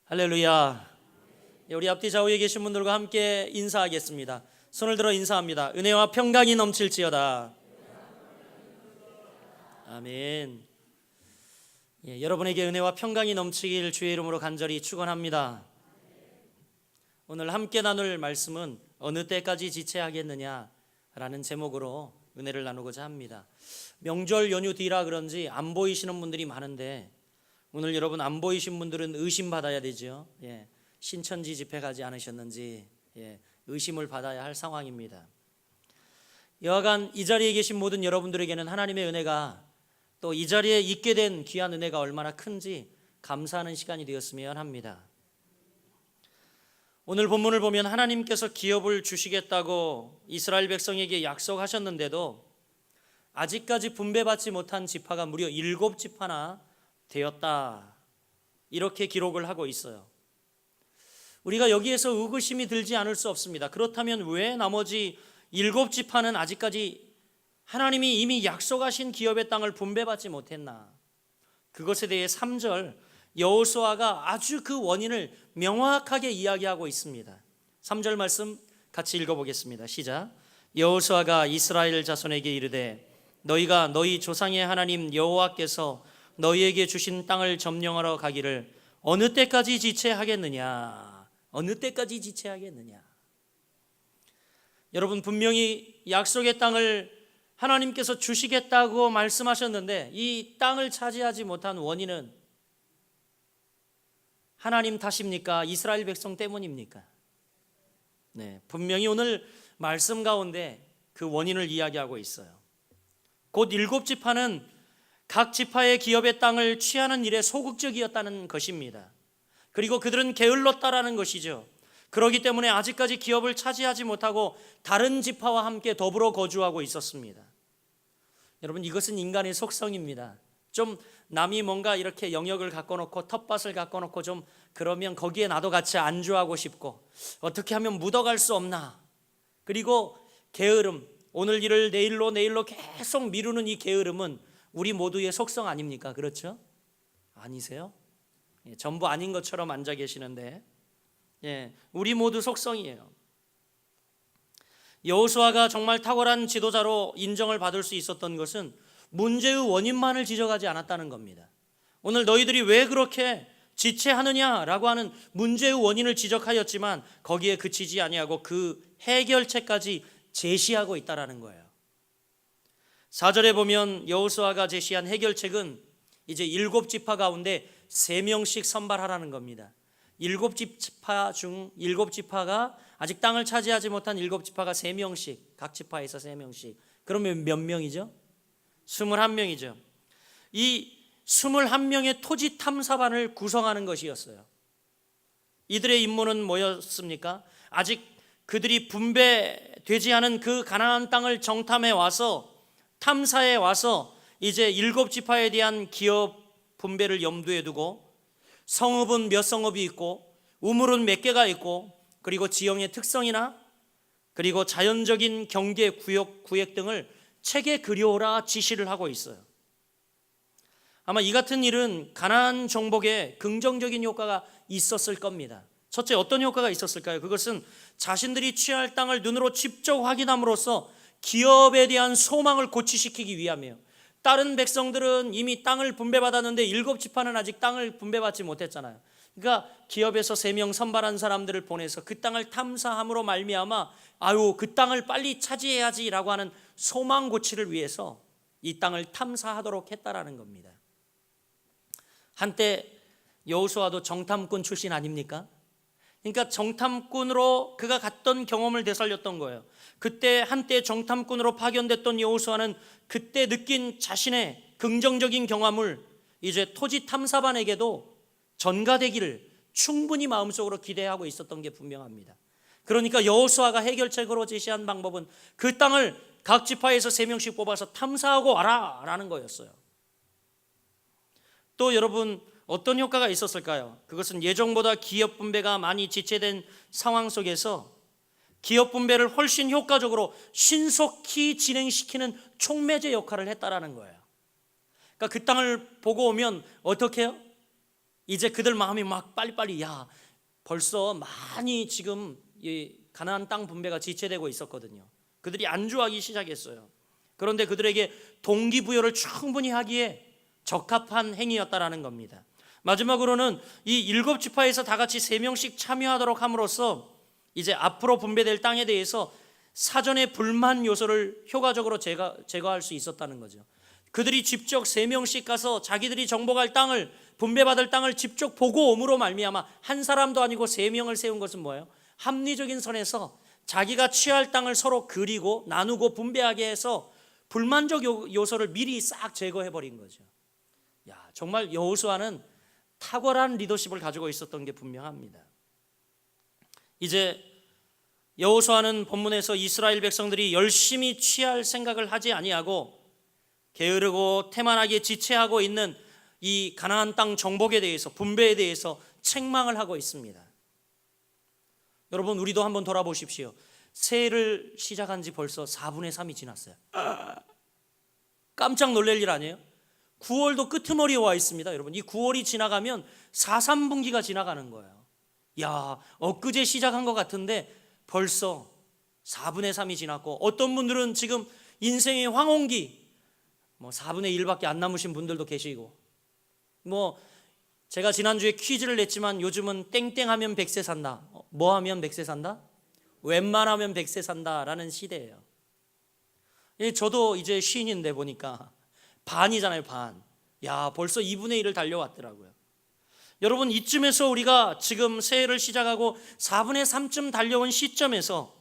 할렐루야. 우리 앞뒤 좌우에 계신 분들과 함께 인사하겠습니다. 손을 들어 인사합니다. 은혜와 평강이 넘칠지어다. 아멘. 여러분에게 은혜와 평강이 넘치길 주의 이름으로 간절히 축원합니다. 오늘 함께 나눌 말씀은 어느 때까지 지체하겠느냐라는 제목으로 은혜를 나누고자 합니다. 명절 연휴 뒤라 그런지 안 보이시는 분들이 많은데 오늘 여러분 안 보이신 분들은 의심받아야 되죠. 신천지 집회 가지 않으셨는지 의심을 받아야 할 상황입니다. 여하간 이 자리에 계신 모든 여러분들에게는 하나님의 은혜가 또 이 자리에 있게 된 귀한 은혜가 얼마나 큰지 감사하는 시간이 되었으면 합니다. 오늘 본문을 보면 하나님께서 기업을 주시겠다고 이스라엘 백성에게 약속하셨는데도 아직까지 분배받지 못한 지파가 무려 7지파나 되었다, 이렇게 기록을 하고 있어요. 우리가 여기에서 의구심이 들지 않을 수 없습니다. 그렇다면 왜 나머지 7지파는 아직까지 하나님이 이미 약속하신 기업의 땅을 분배받지 못했나? 그것에 대해 3절 여호수아가 아주 그 원인을 명확하게 이야기하고 있습니다. 3절 말씀 같이 읽어보겠습니다. 시작. 여호수아가 이스라엘 자손에게 이르되 너희가 너희 조상의 하나님 여호와께서 너희에게 주신 땅을 점령하러 가기를 어느 때까지 지체하겠느냐? 어느 때까지 지체하겠느냐? 여러분, 분명히 약속의 땅을 하나님께서 주시겠다고 말씀하셨는데 이 땅을 차지하지 못한 원인은 하나님 탓입니까? 이스라엘 백성 때문입니까? 분명히 오늘 말씀 가운데 그 원인을 이야기하고 있어요. 곧 7지파는 각 지파의 기업의 땅을 취하는 일에 소극적이었다는 것입니다. 그리고 그들은 게을렀다라는 것이죠. 그렇기 때문에 아직까지 기업을 차지하지 못하고 다른 지파와 함께 더불어 거주하고 있었습니다. 여러분, 이것은 인간의 속성입니다. 좀 남이 뭔가 이렇게 영역을 갖고 놓고 텃밭을 갖고 놓고 좀 그러면 거기에 나도 같이 안주하고 싶고 어떻게 하면 묻어갈 수 없나? 그리고 게으름, 오늘 일을 내일로 계속 미루는 이 게으름은 우리 모두의 속성 아닙니까? 그렇죠? 아니세요? 전부 아닌 것처럼 앉아 계시는데 우리 모두 속성이에요. 여호수아가 정말 탁월한 지도자로 인정을 받을 수 있었던 것은 문제의 원인만을 지적하지 않았다는 겁니다. 오늘 너희들이 왜 그렇게 지체하느냐라고 하는 문제의 원인을 지적하였지만 거기에 그치지 아니하고 그 해결책까지 제시하고 있다라는 거예요. 4절에 보면 여호수아가 제시한 해결책은 이제 7지파 가운데 3명씩 선발하라는 겁니다. 7지파 중 7지파가 아직 땅을 차지하지 못한 7지파가 3명씩, 각 지파에서 3명씩. 그러면 몇 명이죠? 21명이죠. 이 21명의 토지 탐사반을 구성하는 것이었어요. 이들의 임무는 뭐였습니까? 아직 그들이 분배되지 않은 그 가나안 땅을 정탐해 와서 탐사에 와서 이제 7지파에 대한 기업 분배를 염두에 두고 성읍은 몇 성읍이 있고 우물은 몇 개가 있고 그리고 지형의 특성이나 그리고 자연적인 경계 구역 등을 책에 그려오라 지시를 하고 있어요. 아마 이 같은 일은 가나안 정복에 긍정적인 효과가 있었을 겁니다. 첫째, 어떤 효과가 있었을까요? 그것은 자신들이 취할 땅을 눈으로 직접 확인함으로써 기업에 대한 소망을 고취시키기 위함이에요. 다른 백성들은 이미 땅을 분배받았는데 7지파는 아직 땅을 분배받지 못했잖아요. 그러니까 기업에서 3명 선발한 사람들을 보내서 그 땅을 탐사함으로 말미암아 그 땅을 빨리 차지해야지라고 하는 소망 고취를 위해서 이 땅을 탐사하도록 했다라는 겁니다. 한때 여호수아도 정탐꾼 출신 아닙니까? 그러니까 정탐꾼으로 그가 갔던 경험을 되살렸던 거예요. 그때 한때 정탐꾼으로 파견됐던 여호수아는 그때 느낀 자신의 긍정적인 경험을 이제 토지 탐사반에게도 전가되기를 충분히 마음속으로 기대하고 있었던 게 분명합니다. 그러니까 여호수아가 해결책으로 제시한 방법은 그 땅을 각 지파에서 3명씩 뽑아서 탐사하고 와라 라는 거였어요. 또 여러분, 어떤 효과가 있었을까요? 그것은 예정보다 기업 분배가 많이 지체된 상황 속에서 기업 분배를 훨씬 효과적으로 신속히 진행시키는 촉매제 역할을 했다라는 거예요. 그러니까 그 땅을 보고 오면 어떻게 해요? 이제 그들 마음이 막 빨리빨리, 야, 벌써 많이 지금 이 가나안 땅 분배가 지체되고 있었거든요. 그들이 안주하기 시작했어요. 그런데 그들에게 동기부여를 충분히 하기에 적합한 행위였다라는 겁니다. 마지막으로는 이 7지파에서 다 같이 3명씩 참여하도록 함으로써 이제 앞으로 분배될 땅에 대해서 사전에 불만 요소를 효과적으로 제거할 수 있었다는 거죠. 그들이 직접 3명씩 가서 자기들이 정복할 땅을, 분배받을 땅을 직접 보고 옴으로 말미암아 한 사람도 아니고 3명을 세운 것은 뭐예요? 합리적인 선에서 자기가 취할 땅을 서로 그리고 나누고 분배하게 해서 불만족 요소를 미리 싹 제거해버린 거죠. 야, 정말 여호수아는 탁월한 리더십을 가지고 있었던 게 분명합니다. 이제 여호수아는 본문에서 이스라엘 백성들이 열심히 취할 생각을 하지 아니하고 게으르고 태만하게 지체하고 있는 이 가나안 땅 정복에 대해서, 분배에 대해서 책망을 하고 있습니다. 여러분, 우리도 한번 돌아보십시오. 새해를 시작한 지 벌써 4분의 3이 지났어요. 깜짝 놀랄 일 아니에요? 9월도 끄트머리에 와 있습니다. 여러분, 이 9월이 지나가면 4.3분기가 지나가는 거예요. 야, 엊그제 시작한 것 같은데 벌써 4분의 3이 지났고, 어떤 분들은 지금 인생의 황혼기, 4분의 1밖에 안 남으신 분들도 계시고, 제가 지난주에 퀴즈를 냈지만 요즘은 땡땡하면 100세 산다. 뭐 하면 100세 산다? 웬만하면 100세 산다라는 시대예요. 저도 이제 쉰인데 보니까 반이잖아요, 반. 야, 벌써 2분의 1을 달려왔더라고요. 여러분, 이쯤에서 우리가 지금 새해를 시작하고 4분의 3쯤 달려온 시점에서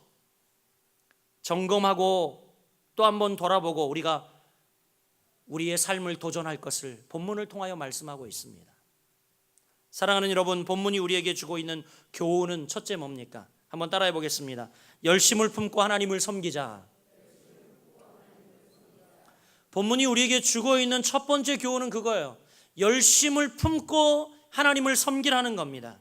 점검하고 또 한번 돌아보고 우리가 우리의 삶을 도전할 것을 본문을 통하여 말씀하고 있습니다. 사랑하는 여러분, 본문이 우리에게 주고 있는 교훈은 첫째 뭡니까? 한번 따라해 보겠습니다. 열심을 품고 하나님을 섬기자. 본문이 우리에게 주고 있는 첫 번째 교훈은 그거예요. 열심을 품고 하나님을 섬기라는 겁니다.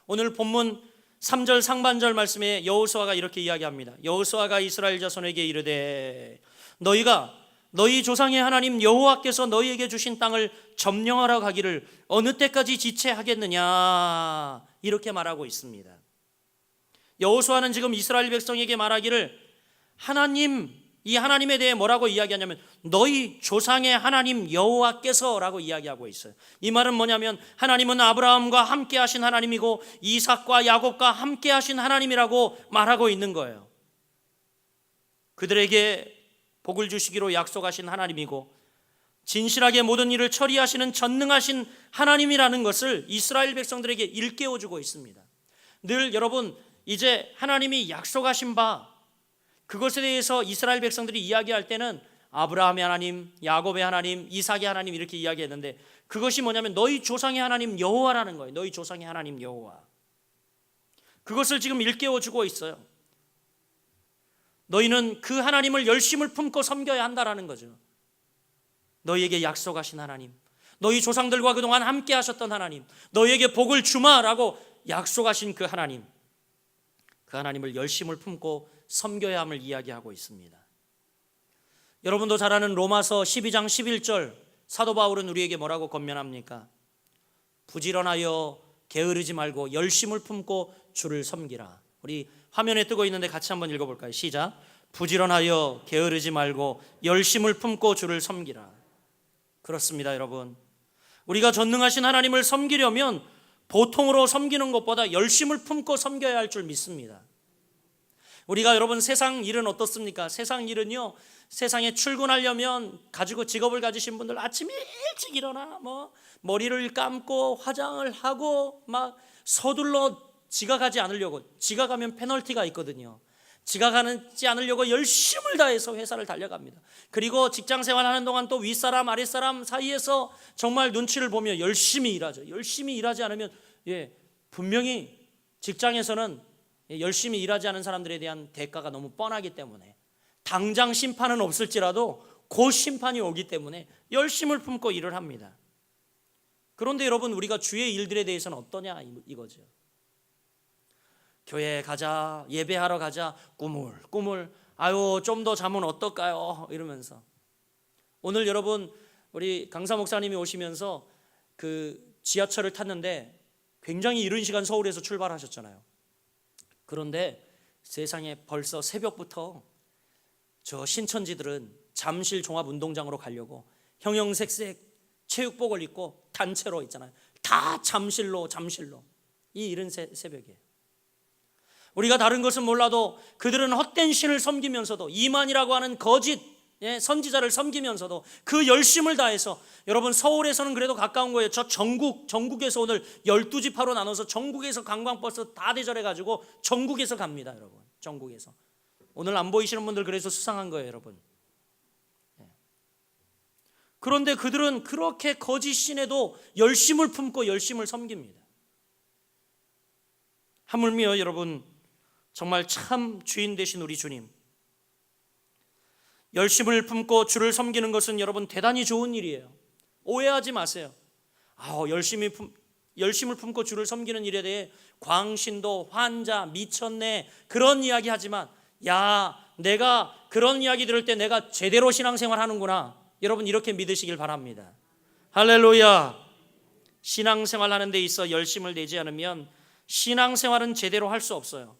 오늘 본문 3절 상반절 말씀에 여호수아가 이렇게 이야기합니다. 여호수아가 이스라엘 자손에게 이르되 너희가 너희 조상의 하나님 여호와께서 너희에게 주신 땅을 점령하러 가기를 어느 때까지 지체하겠느냐, 이렇게 말하고 있습니다. 여호수아는 지금 이스라엘 백성에게 말하기를 이 하나님에 대해 뭐라고 이야기하냐면 너희 조상의 하나님 여호와께서라고 이야기하고 있어요. 이 말은 뭐냐면 하나님은 아브라함과 함께 하신 하나님이고 이삭과 야곱과 함께 하신 하나님이라고 말하고 있는 거예요. 그들에게 복을 주시기로 약속하신 하나님이고 진실하게 모든 일을 처리하시는 전능하신 하나님이라는 것을 이스라엘 백성들에게 일깨워주고 있습니다. 늘 여러분, 이제 하나님이 약속하신 바, 그것에 대해서 이스라엘 백성들이 이야기할 때는 아브라함의 하나님, 야곱의 하나님, 이삭의 하나님 이렇게 이야기했는데 그것이 뭐냐면 너희 조상의 하나님 여호와라는 거예요. 너희 조상의 하나님 여호와. 그것을 지금 일깨워주고 있어요. 너희는 그 하나님을 열심을 품고 섬겨야 한다라는 거죠. 너희에게 약속하신 하나님, 너희 조상들과 그동안 함께 하셨던 하나님, 너희에게 복을 주마라고 약속하신 그 하나님, 그 하나님을 열심을 품고 섬겨야 함을 이야기하고 있습니다. 여러분도 잘 아는 로마서 12장 11절, 사도 바울은 우리에게 뭐라고 권면합니까? 부지런하여 게으르지 말고 열심을 품고 주를 섬기라. 우리 화면에 뜨고 있는데 같이 한번 읽어볼까요? 시작. 부지런하여 게으르지 말고 열심을 품고 주를 섬기라. 그렇습니다, 여러분. 우리가 전능하신 하나님을 섬기려면 보통으로 섬기는 것보다 열심을 품고 섬겨야 할 줄 믿습니다. 우리가 여러분 세상 일은 어떻습니까? 세상 일은요, 세상에 출근하려면 직업을 가지신 분들 아침 일찍 일어나 머리를 감고 화장을 하고 막 서둘러 지각하지 않으려고, 지각하면 페널티가 있거든요. 지각하지 않으려고 열심을 다해서 회사를 달려갑니다. 그리고 직장 생활하는 동안 또 윗사람 아랫사람 사이에서 정말 눈치를 보며 열심히 일하죠. 열심히 일하지 않으면 분명히 직장에서는 열심히 일하지 않은 사람들에 대한 대가가 너무 뻔하기 때문에 당장 심판은 없을지라도 곧 심판이 오기 때문에 열심을 품고 일을 합니다. 그런데 여러분, 우리가 주의 일들에 대해서는 어떠냐 이거죠. 교회에 가자, 예배하러 가자, 꾸물꾸물 아유 좀 더 자면 어떨까요? 이러면서 오늘 여러분 우리 강사 목사님이 오시면서 그 지하철을 탔는데 굉장히 이른 시간 서울에서 출발하셨잖아요. 그런데 세상에 벌써 새벽부터 저 신천지들은 잠실 종합운동장으로 가려고 형형색색 체육복을 입고 단체로 있잖아요. 다 잠실로 이 이른 새벽에 우리가 다른 것은 몰라도 그들은 헛된 신을 섬기면서도 이만이라고 하는 거짓 선지자를 섬기면서도 그 열심을 다해서, 여러분 서울에서는 그래도 가까운 거예요. 저 전국에서 오늘 12지파로 나눠서 전국에서 관광버스 다 대절해가지고 전국에서 갑니다. 여러분 전국에서. 오늘 안 보이시는 분들 그래서 수상한 거예요. 여러분. 그런데 그들은 그렇게 거짓 신에도 열심을 품고 열심을 섬깁니다. 하물며 여러분 정말 참 주인 되신 우리 주님, 열심을 품고 주를 섬기는 것은 여러분 대단히 좋은 일이에요. 오해하지 마세요. 열심을 품고 주를 섬기는 일에 대해 광신도, 환자, 미쳤네 그런 이야기 하지만, 야 내가 그런 이야기 들을 때 내가 제대로 신앙생활 하는구나, 여러분 이렇게 믿으시길 바랍니다. 할렐루야. 신앙생활 하는 데 있어 열심을 내지 않으면 신앙생활은 제대로 할 수 없어요.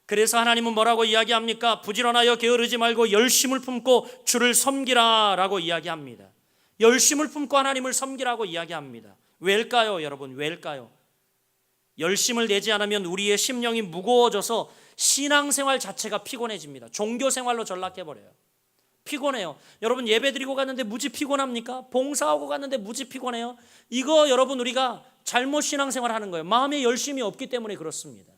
그래서 하나님은 뭐라고 이야기합니까? 부지런하여 게으르지 말고 열심을 품고 주를 섬기라 라고 이야기합니다. 열심을 품고 하나님을 섬기라고 이야기합니다. 왜일까요 여러분? 왜일까요? 열심을 내지 않으면 우리의 심령이 무거워져서 신앙생활 자체가 피곤해집니다. 종교생활로 전락해버려요. 피곤해요. 여러분 예배드리고 갔는데 무지 피곤합니까? 봉사하고 갔는데 무지 피곤해요. 이거 여러분 우리가 잘못 신앙생활 하는 거예요. 마음에 열심이 없기 때문에 그렇습니다.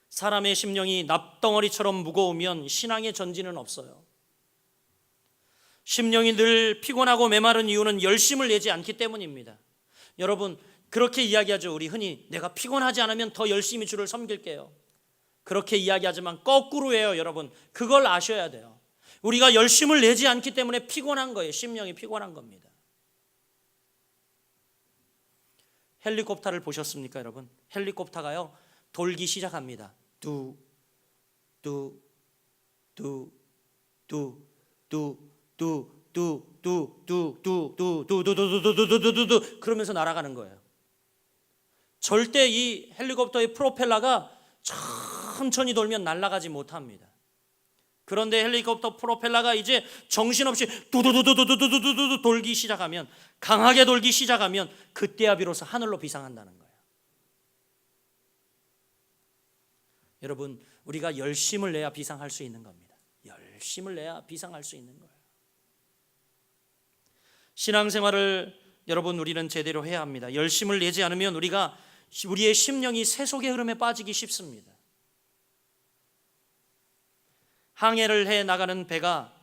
사람의 심령이 납덩어리처럼 무거우면 신앙의 전진은 없어요. 심령이 늘 피곤하고 메마른 이유는 열심을 내지 않기 때문입니다. 여러분 그렇게 이야기하죠. 우리 흔히 내가 피곤하지 않으면 더 열심히 주를 섬길게요. 그렇게 이야기하지만 거꾸로예요. 여러분 그걸 아셔야 돼요. 우리가 열심을 내지 않기 때문에 피곤한 거예요. 심령이 피곤한 겁니다. 헬리콥터를 보셨습니까 여러분? 헬리콥터가요 돌기 시작합니다. 그러면서 날아가는 거예요. 절대 이 헬리콥터의 프로펠러가 천천히 돌면 날아가지 못합니다. 그런데 헬리콥터 프로펠러가 이제 정신없이 두두두두두두두두 돌기 시작하면, 강하게 돌기 시작하면 그때야 비로소 하늘로 비상한다는 거예요. 여러분 우리가 열심을 내야 비상할 수 있는 겁니다. 열심을 내야 비상할 수 있는 거예요. 신앙생활을 여러분 우리는 제대로 해야 합니다. 열심을 내지 않으면 우리의 심령이 세속의 흐름에 빠지기 쉽습니다. 항해를 해 나가는 배가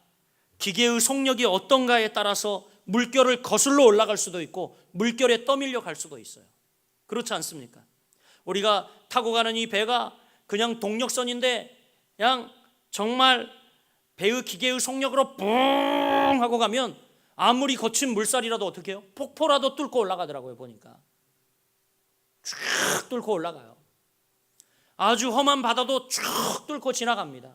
기계의 속력이 어떤가에 따라서 물결을 거슬러 올라갈 수도 있고 물결에 떠밀려 갈 수도 있어요. 그렇지 않습니까? 우리가 타고 가는 이 배가 그냥 동력선인데 그냥 정말 배의 기계의 속력으로 뿡 하고 가면 아무리 거친 물살이라도 어떻게 해요? 폭포라도 뚫고 올라가더라고요. 보니까 쭉 뚫고 올라가요. 아주 험한 바다도 쭉 뚫고 지나갑니다.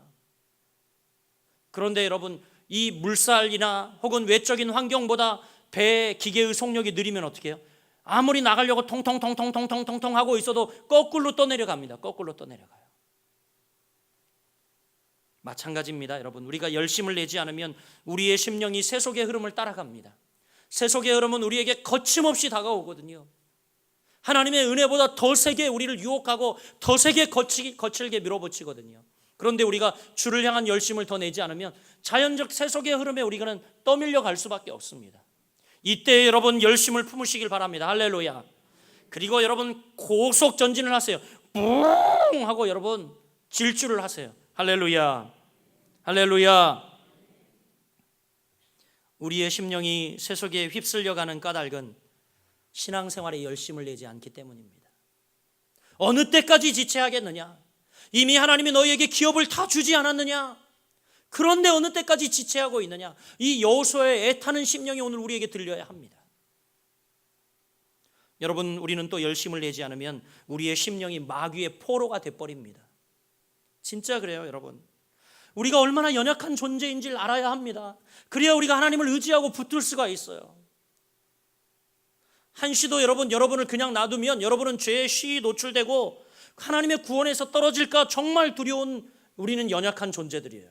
그런데 여러분 이 물살이나 혹은 외적인 환경보다 배 기계의 속력이 느리면 어떻게 해요? 아무리 나가려고 통통통통통통통 하고 있어도 거꾸로 떠내려갑니다. 거꾸로 떠내려가요. 마찬가지입니다. 여러분 우리가 열심을 내지 않으면 우리의 심령이 세속의 흐름을 따라갑니다. 세속의 흐름은 우리에게 거침없이 다가오거든요. 하나님의 은혜보다 더 세게 우리를 유혹하고 더 세게 거칠게 밀어붙이거든요. 그런데 우리가 주를 향한 열심을 더 내지 않으면 자연적 세속의 흐름에 우리는 떠밀려 갈 수밖에 없습니다. 이때 여러분 열심을 품으시길 바랍니다. 할렐루야. 그리고 여러분 고속 전진을 하세요. 뿡 하고 여러분 질주를 하세요. 할렐루야. 할렐루야. 우리의 심령이 세속에 휩쓸려가는 까닭은 신앙생활에 열심을 내지 않기 때문입니다. 어느 때까지 지체하겠느냐? 이미 하나님이 너희에게 기업을 다 주지 않았느냐? 그런데 어느 때까지 지체하고 있느냐? 이 여호수아의 애타는 심령이 오늘 우리에게 들려야 합니다. 여러분 우리는 또 열심을 내지 않으면 우리의 심령이 마귀의 포로가 돼버립니다. 진짜 그래요 여러분. 우리가 얼마나 연약한 존재인지를 알아야 합니다. 그래야 우리가 하나님을 의지하고 붙들 수가 있어요. 한시도 여러분을 그냥 놔두면 여러분은 죄에 쉬이 노출되고 하나님의 구원에서 떨어질까 정말 두려운 우리는 연약한 존재들이에요.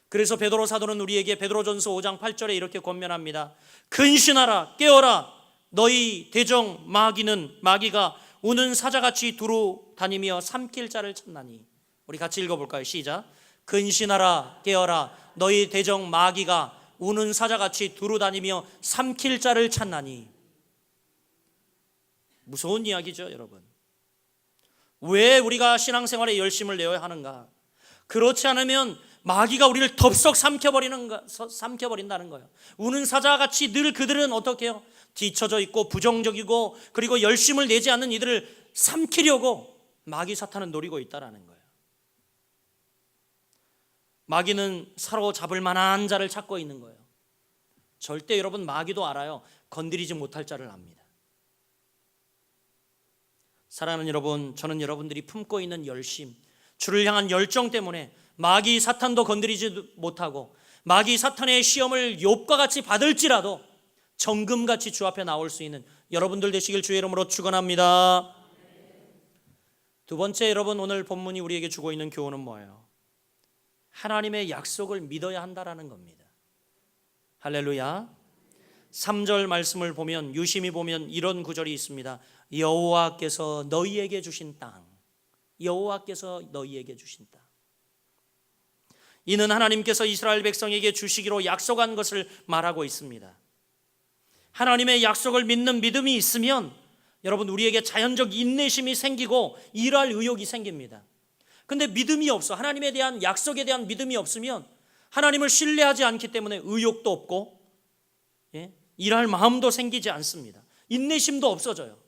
그래서 베드로 사도는 우리에게 베드로전서 5장 8절에 이렇게 권면합니다. 근신하라, 깨어라. 너희 대적 마귀가 우는 사자같이 두루 다니며 삼킬 자를 찾나니. 우리 같이 읽어볼까요? 시작. 근신하라, 깨어라. 너희 대적 마귀가 우는 사자같이 두루 다니며 삼킬 자를 찾나니. 무서운 이야기죠, 여러분. 왜 우리가 신앙생활에 열심을 내어야 하는가? 그렇지 않으면 마귀가 우리를 덥석 삼켜버린다는 거예요. 우는 사자같이 늘 그들은 어떻게 해요? 뒤처져 있고 부정적이고 그리고 열심을 내지 않는 이들을 삼키려고 마귀 사탄은 노리고 있다는 거예요. 마귀는 사로잡을 만한 자를 찾고 있는 거예요. 절대 여러분 마귀도 알아요. 건드리지 못할 자를 압니다. 사랑하는 여러분, 저는 여러분들이 품고 있는 열심, 주를 향한 열정 때문에 마귀 사탄도 건드리지 못하고 마귀 사탄의 시험을 욥과 같이 받을지라도 정금같이 주 앞에 나올 수 있는 여러분들 되시길 주의 이름으로 축원합니다. 두 번째, 여러분, 오늘 본문이 우리에게 주고 있는 교훈은 뭐예요? 하나님의 약속을 믿어야 한다라는 겁니다. 할렐루야. 3절 말씀을 보면, 유심히 보면 이런 구절이 있습니다. 여호와께서 너희에게 주신 땅, 여호와께서 너희에게 주신 땅. 이는 하나님께서 이스라엘 백성에게 주시기로 약속한 것을 말하고 있습니다. 하나님의 약속을 믿는 믿음이 있으면 여러분, 우리에게 자연적 인내심이 생기고 일할 의욕이 생깁니다. 근데 믿음이 없어, 하나님에 대한 약속에 대한 믿음이 없으면 하나님을 신뢰하지 않기 때문에 의욕도 없고 일할 마음도 생기지 않습니다. 인내심도 없어져요.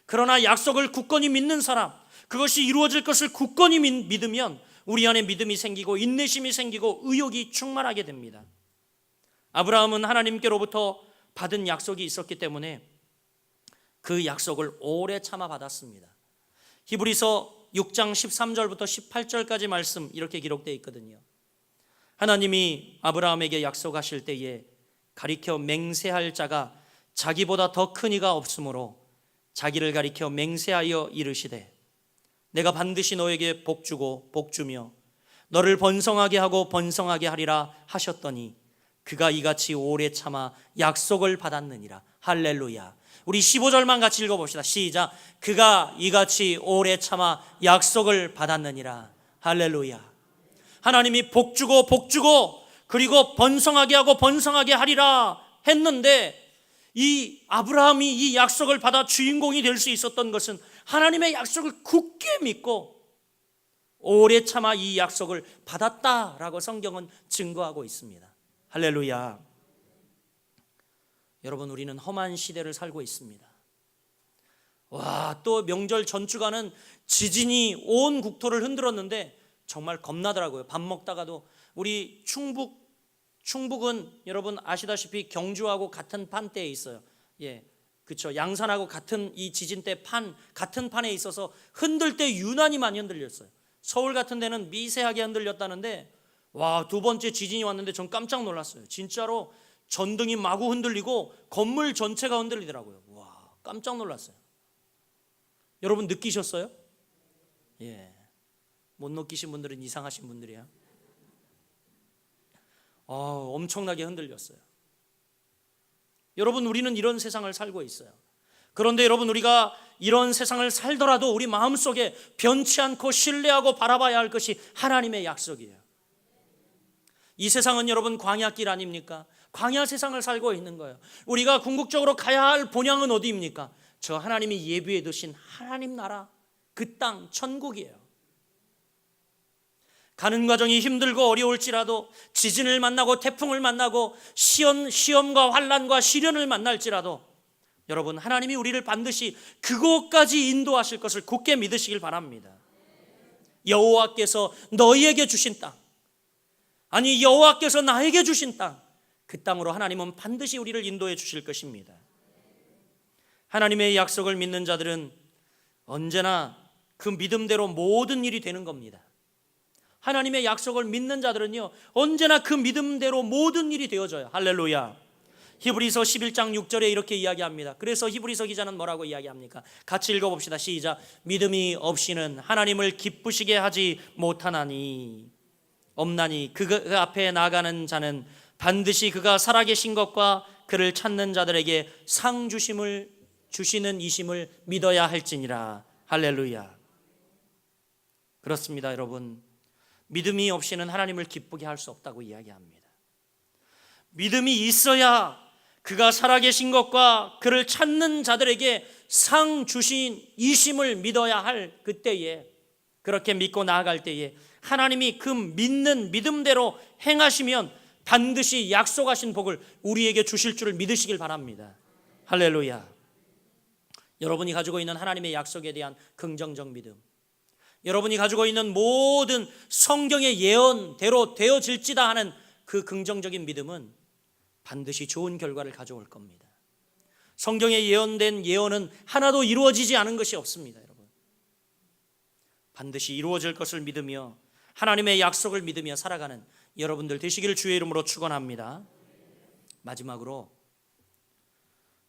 그러나 약속을 굳건히 믿는 사람, 그것이 이루어질 것을 굳건히 믿으면 우리 안에 믿음이 생기고 인내심이 생기고 의욕이 충만하게 됩니다. 아브라함은 하나님께로부터 받은 약속이 있었기 때문에 그 약속을 오래 참아 받았습니다. 히브리서 6장 13절부터 18절까지 말씀 이렇게 기록되어 있거든요. 하나님이 아브라함에게 약속하실 때에 가리켜 맹세할 자가 자기보다 더 큰 이가 없으므로 자기를 가리켜 맹세하여 이르시되 내가 반드시 너에게 복주고 복주며 너를 번성하게 하고 번성하게 하리라 하셨더니 그가 이같이 오래 참아 약속을 받았느니라. 할렐루야. 우리 15절만 같이 읽어봅시다. 시작. 그가 이같이 오래 참아 약속을 받았느니라. 할렐루야. 하나님이 복주고 복주고 그리고 번성하게 하고 번성하게 하리라 했는데, 이 아브라함이 이 약속을 받아 주인공이 될 수 있었던 것은 하나님의 약속을 굳게 믿고 오래 참아 이 약속을 받았다라고 성경은 증거하고 있습니다. 할렐루야. 여러분, 우리는 험한 시대를 살고 있습니다. 와, 또 명절 전주간은 지진이 온 국토를 흔들었는데 정말 겁나더라고요. 밥 먹다가도 우리 충북은 여러분 아시다시피 경주하고 같은 판대에 있어요. 그렇죠. 양산하고 같은 이 지진 때 같은 판에 있어서 흔들 때 유난히 많이 흔들렸어요. 서울 같은 데는 미세하게 흔들렸다는데, 와, 두 번째 지진이 왔는데 전 깜짝 놀랐어요. 진짜로 전등이 마구 흔들리고 건물 전체가 흔들리더라고요. 와, 깜짝 놀랐어요. 여러분 느끼셨어요? 못 느끼신 분들은 이상하신 분들이야. 엄청나게 흔들렸어요. 여러분, 우리는 이런 세상을 살고 있어요. 그런데 여러분, 우리가 이런 세상을 살더라도 우리 마음속에 변치 않고 신뢰하고 바라봐야 할 것이 하나님의 약속이에요. 이 세상은 여러분 광야길 아닙니까? 광야 세상을 살고 있는 거예요. 우리가 궁극적으로 가야 할 본향은 어디입니까? 저 하나님이 예비해 두신 하나님 나라, 그 땅, 천국이에요. 가는 과정이 힘들고 어려울지라도, 지진을 만나고 태풍을 만나고 시험과 환난과 시련을 만날지라도 여러분, 하나님이 우리를 반드시 그곳까지 인도하실 것을 굳게 믿으시길 바랍니다. 여호와께서 너희에게 주신 땅, 아니 여호와께서 나에게 주신 땅, 그 땅으로 하나님은 반드시 우리를 인도해 주실 것입니다. 하나님의 약속을 믿는 자들은 언제나 그 믿음대로 모든 일이 되는 겁니다. 하나님의 약속을 믿는 자들은요, 언제나 그 믿음대로 모든 일이 되어져요. 할렐루야. 히브리서 11장 6절에 이렇게 이야기합니다. 그래서 히브리서 기자는 뭐라고 이야기합니까? 같이 읽어봅시다. 시작. 믿음이 없이는 하나님을 기쁘시게 하지 못하나니 없나니 그 앞에 나가는 자는 반드시 그가 살아계신 것과 그를 찾는 자들에게 상 주시는 이심을 믿어야 할지니라. 할렐루야. 그렇습니다, 여러분. 믿음이 없이는 하나님을 기쁘게 할 수 없다고 이야기합니다. 믿음이 있어야 그가 살아계신 것과 그를 찾는 자들에게 상 주신 이심을 믿어야 할 그때에, 그렇게 믿고 나아갈 때에 하나님이 그 믿는 믿음대로 행하시면 반드시 약속하신 복을 우리에게 주실 줄을 믿으시길 바랍니다. 할렐루야. 여러분이 가지고 있는 하나님의 약속에 대한 긍정적 믿음, 여러분이 가지고 있는 모든 성경의 예언대로 되어질지다 하는 그 긍정적인 믿음은 반드시 좋은 결과를 가져올 겁니다. 성경에 예언된 예언은 하나도 이루어지지 않은 것이 없습니다, 여러분. 반드시 이루어질 것을 믿으며 하나님의 약속을 믿으며 살아가는 여러분들 되시기를 주의 이름으로 축원합니다. 마지막으로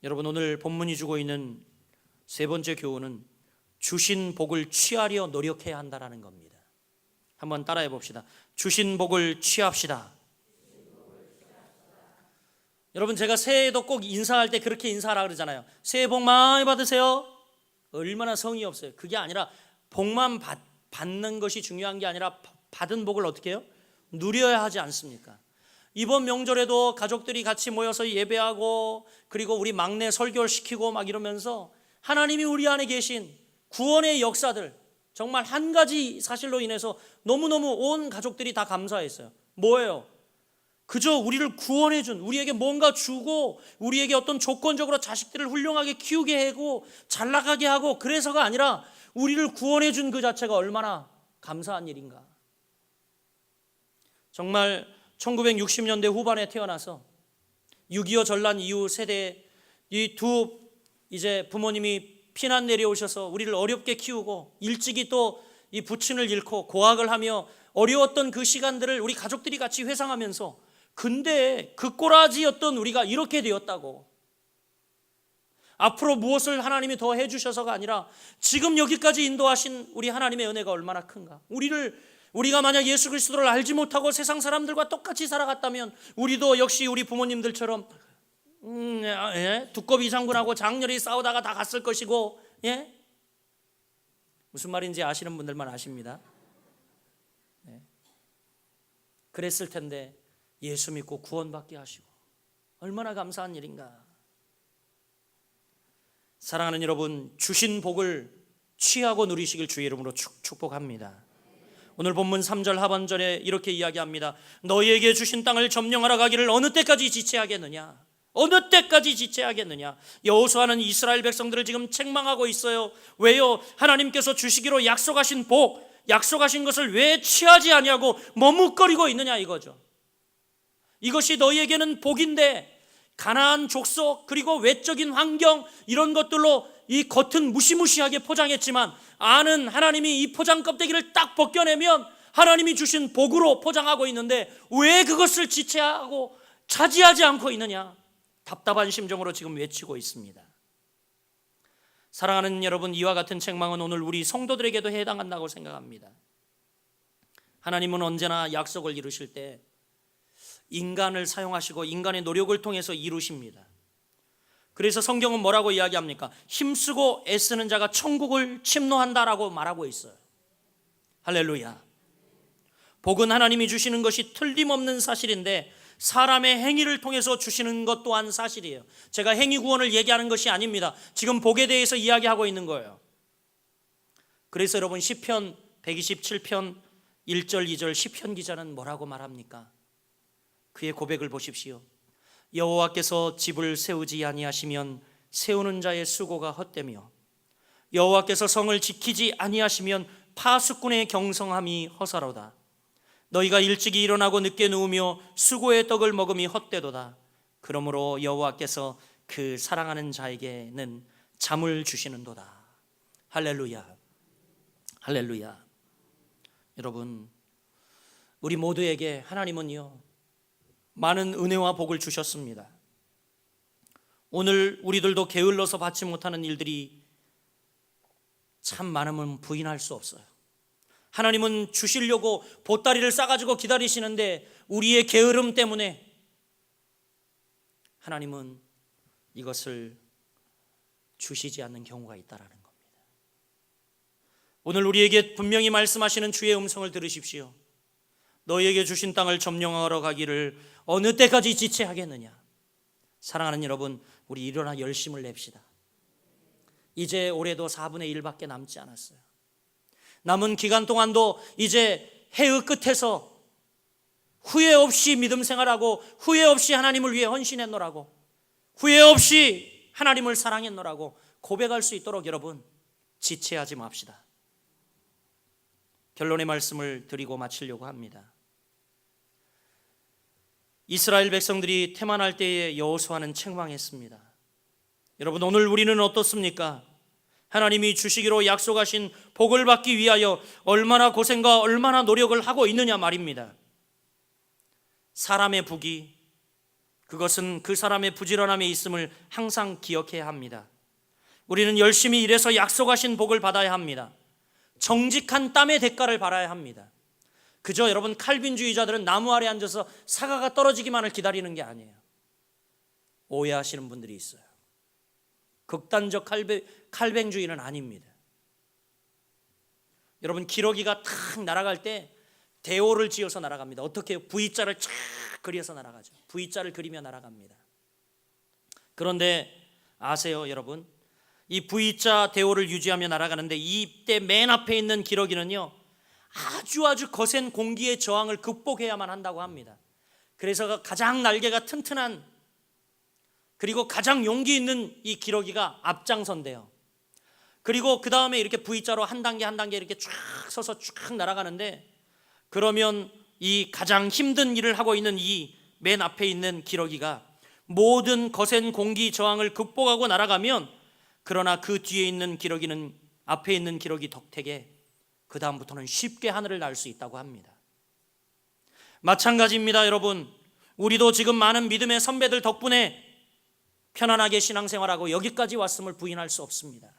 여러분, 오늘 본문이 주고 있는 세 번째 교훈은 주신 복을 취하려 노력해야 한다라는 겁니다. 한번 따라해 봅시다. 주신 복을 취합시다. 여러분, 제가 새해에도 꼭 인사할 때 그렇게 인사하라 그러잖아요. 새해 복 많이 받으세요. 얼마나 성의 없어요. 그게 아니라 복만 받는 것이 중요한 게 아니라 받은 복을 어떻게 해요? 누려야 하지 않습니까? 이번 명절에도 가족들이 같이 모여서 예배하고, 그리고 우리 막내 설교를 시키고 막 이러면서 하나님이 우리 안에 계신 구원의 역사들, 정말 한 가지 사실로 인해서 너무너무 온 가족들이 다 감사했어요. 뭐예요? 그저 우리를 구원해 준, 우리에게 뭔가 주고 우리에게 어떤 조건적으로 자식들을 훌륭하게 키우게 하고 잘 나가게 하고, 그래서가 아니라 우리를 구원해 준 그 자체가 얼마나 감사한 일인가. 정말 1960년대 후반에 태어나서 6.25 전란 이후 세대 이 두 이제 부모님이 피난 내려오셔서 우리를 어렵게 키우고 일찍이 또 이 부친을 잃고 고학을 하며 어려웠던 그 시간들을 우리 가족들이 같이 회상하면서, 근데 그 꼬라지였던 우리가 이렇게 되었다고, 앞으로 무엇을 하나님이 더 해주셔서가 아니라 지금 여기까지 인도하신 우리 하나님의 은혜가 얼마나 큰가. 우리가 만약 예수 그리스도를 알지 못하고 세상 사람들과 똑같이 살아갔다면 우리도 역시 우리 부모님들처럼 두꺼비 장군하고 장렬히 싸우다가 다 갔을 것이고, 무슨 말인지 아시는 분들만 아십니다. 그랬을 텐데 예수 믿고 구원받게 하시고 얼마나 감사한 일인가. 사랑하는 여러분, 주신 복을 취하고 누리시길 주의 이름으로 축복합니다. 오늘 본문 3절 하반절에 이렇게 이야기합니다. 너희에게 주신 땅을 점령하러 가기를 어느 때까지 지체하겠느냐? 어느 때까지 지체하겠느냐? 여호수아는 이스라엘 백성들을 지금 책망하고 있어요. 왜요? 하나님께서 주시기로 약속하신 복, 약속하신 것을 왜 취하지 아니하고 머뭇거리고 있느냐 이거죠. 이것이 너희에게는 복인데 가나안 족속 그리고 외적인 환경 이런 것들로 이 겉은 무시무시하게 포장했지만 안은 하나님이 이 포장 껍데기를 딱 벗겨내면 하나님이 주신 복으로 포장하고 있는데 왜 그것을 지체하고 차지하지 않고 있느냐? 답답한 심정으로 지금 외치고 있습니다. 사랑하는 여러분, 이와 같은 책망은 오늘 우리 성도들에게도 해당한다고 생각합니다. 하나님은 언제나 약속을 이루실 때 인간을 사용하시고 인간의 노력을 통해서 이루십니다. 그래서 성경은 뭐라고 이야기합니까? 힘쓰고 애쓰는 자가 천국을 침노한다라고 말하고 있어요. 할렐루야. 복은 하나님이 주시는 것이 틀림없는 사실인데 사람의 행위를 통해서 주시는 것 또한 사실이에요. 제가 행위 구원을 얘기하는 것이 아닙니다. 지금 복에 대해서 이야기하고 있는 거예요. 그래서 여러분, 시편 127편 1절 2절 시편 기자는 뭐라고 말합니까? 그의 고백을 보십시오. 여호와께서 집을 세우지 아니하시면 세우는 자의 수고가 헛되며 여호와께서 성을 지키지 아니하시면 파수꾼의 경성함이 허사로다. 너희가 일찍이 일어나고 늦게 누우며 수고의 떡을 먹음이 헛되도다. 그러므로 여호와께서 그 사랑하는 자에게는 잠을 주시는도다. 할렐루야. 할렐루야. 여러분, 우리 모두에게 하나님은요 많은 은혜와 복을 주셨습니다. 오늘 우리들도 게을러서 받지 못하는 일들이 참 많으면 부인할 수 없어요. 하나님은 주시려고 보따리를 싸가지고 기다리시는데 우리의 게으름 때문에 하나님은 이것을 주시지 않는 경우가 있다라는 겁니다. 오늘 우리에게 분명히 말씀하시는 주의 음성을 들으십시오. 너희에게 주신 땅을 점령하러 가기를 어느 때까지 지체하겠느냐. 사랑하는 여러분, 우리 일어나 열심을 냅시다. 이제 올해도 4분의 1밖에 남지 않았어요. 남은 기간 동안도 이제 해의 끝에서 후회 없이 믿음 생활하고 후회 없이 하나님을 위해 헌신했노라고, 후회 없이 하나님을 사랑했노라고 고백할 수 있도록 여러분 지체하지 맙시다. 결론의 말씀을 드리고 마치려고 합니다. 이스라엘 백성들이 태만할 때에 여호수아는 책망했습니다. 여러분, 오늘 우리는 어떻습니까? 하나님이 주시기로 약속하신 복을 받기 위하여 얼마나 고생과 얼마나 노력을 하고 있느냐 말입니다. 사람의 복이, 그것은 그 사람의 부지런함에 있음을 항상 기억해야 합니다. 우리는 열심히 일해서 약속하신 복을 받아야 합니다. 정직한 땀의 대가를 받아야 합니다. 그저 여러분, 칼빈주의자들은 나무 아래 앉아서 사과가 떨어지기만을 기다리는 게 아니에요. 오해하시는 분들이 있어요. 극단적 칼뱅주의는 아닙니다. 여러분, 기러기가 탁 날아갈 때 대오를 지어서 날아갑니다. 어떻게 해요? V자를 쫙 그려서 날아가죠. V자를 그리며 날아갑니다. 그런데 아세요, 여러분? 이 V자 대오를 유지하며 날아가는데 이때 맨 앞에 있는 기러기는요, 아주 거센 공기의 저항을 극복해야만 한다고 합니다. 그래서 가장 날개가 튼튼한, 그리고 가장 용기 있는 이 기러기가 앞장선대요. 그리고 그 다음에 이렇게 V자로 한 단계 한 단계 이렇게 쫙 서서 쫙 날아가는데, 그러면 이 가장 힘든 일을 하고 있는 이 맨 앞에 있는 기러기가 모든 거센 공기 저항을 극복하고 날아가면, 그러나 그 뒤에 있는 기러기는, 앞에 있는 기러기 덕택에 그 다음부터는 쉽게 하늘을 날 수 있다고 합니다. 마찬가지입니다. 여러분, 우리도 지금 많은 믿음의 선배들 덕분에 편안하게 신앙생활하고 여기까지 왔음을 부인할 수 없습니다.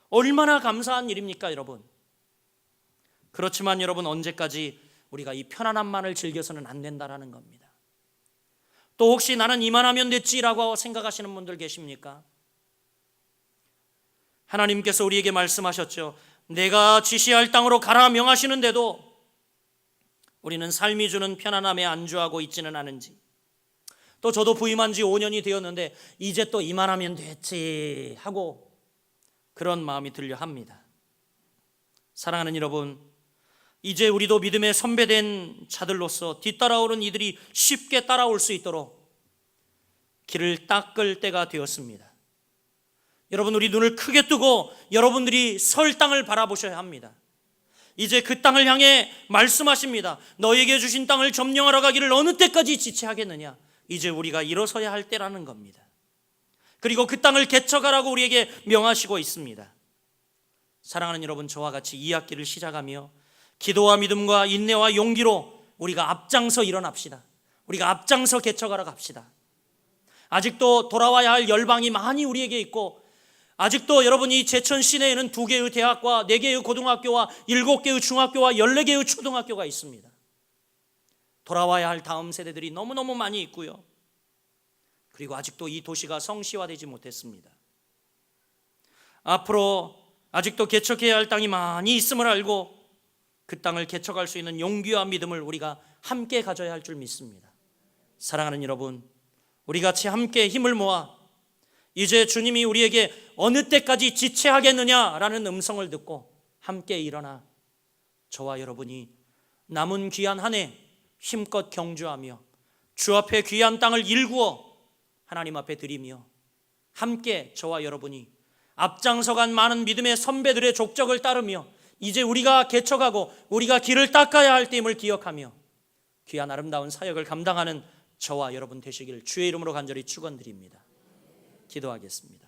얼마나 감사한 일입니까, 여러분? 그렇지만 여러분, 언제까지 우리가 이 편안함만을 즐겨서는 안 된다라는 겁니다. 또 혹시 나는 이만하면 됐지라고 생각하시는 분들 계십니까? 하나님께서 우리에게 말씀하셨죠. 내가 지시할 땅으로 가라 명하시는데도 우리는 삶이 주는 편안함에 안주하고 있지는 않은지, 또 저도 부임한 지 5년이 되었는데 이제 또 이만하면 됐지 하고 그런 마음이 들려 합니다. 사랑하는 여러분, 이제 우리도 믿음의 선배된 자들로서 뒤따라오는 이들이 쉽게 따라올 수 있도록 길을 닦을 때가 되었습니다. 여러분, 우리 눈을 크게 뜨고 여러분들이 설 땅을 바라보셔야 합니다. 이제 그 땅을 향해 말씀하십니다. 너에게 주신 땅을 점령하러 가기를 어느 때까지 지체하겠느냐. 이제 우리가 일어서야 할 때라는 겁니다. 그리고 그 땅을 개척하라고 우리에게 명하시고 있습니다. 사랑하는 여러분, 저와 같이 이 학기를 시작하며 기도와 믿음과 인내와 용기로 우리가 앞장서 일어납시다. 우리가 앞장서 개척하러 갑시다. 아직도 돌아와야 할 열방이 많이 우리에게 있고, 아직도 여러분, 이 제천 시내에는 2개의 대학과 4개의 고등학교와 7개의 중학교와 14개의 초등학교가 있습니다. 돌아와야 할 다음 세대들이 너무너무 많이 있고요. 그리고 아직도 이 도시가 성시화되지 못했습니다. 앞으로 아직도 개척해야 할 땅이 많이 있음을 알고 그 땅을 개척할 수 있는 용기와 믿음을 우리가 함께 가져야 할 줄 믿습니다. 사랑하는 여러분, 우리 같이 함께 힘을 모아 이제 주님이 우리에게 어느 때까지 지체하겠느냐라는 음성을 듣고 함께 일어나 저와 여러분이 남은 귀한 한 해 힘껏 경주하며 주 앞에 귀한 땅을 일구어 하나님 앞에 드리며 함께 저와 여러분이 앞장서간 많은 믿음의 선배들의 족적을 따르며 이제 우리가 개척하고 우리가 길을 닦아야 할 때임을 기억하며 귀한 아름다운 사역을 감당하는 저와 여러분 되시기를 주의 이름으로 간절히 축원드립니다. 기도하겠습니다.